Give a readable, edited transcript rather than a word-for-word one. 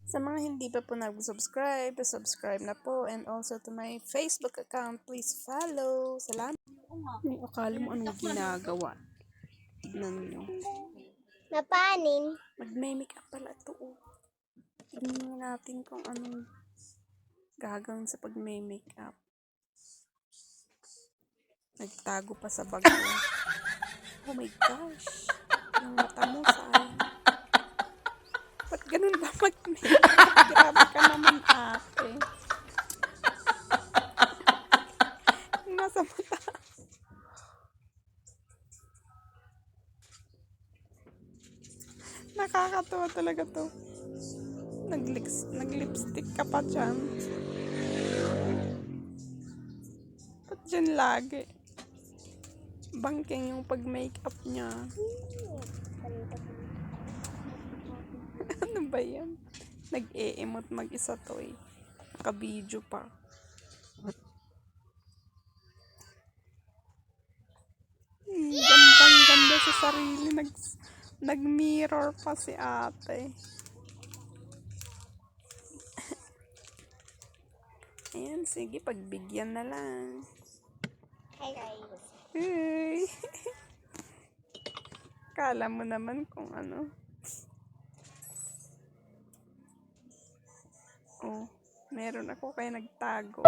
Sa mga hindi pa po nag-subscribe, subscribe na po. And also to my Facebook account, please follow. Salamat. Yung akala mo anong ginagawa. Tignan nyo. Napanin. Mag-make up pala ito. Tignan natin kung anong gagawin sa pag-make up. Nagtago pa sa bag ko. Oh my gosh. Yung mata mo, sayang. Ba't ganun ba mag-make up? Grabe ka naman, ate. Nasa mata. Nakakatawa talaga to. Nag-lipstick ka pa dyan. Ba't dyan lagi? Bangking yung pag-makeup niya. Ano ba yan? Nag-e-emote mag-isa to eh. Naka-video pa. Gandang-ganda sa sarili. Nag-mirror pa si ate. Ayan, sige, pagbigyan na lang. Hi guys. Hey! Kala mo naman kung ano. Oh, meron ako kaya nagtago.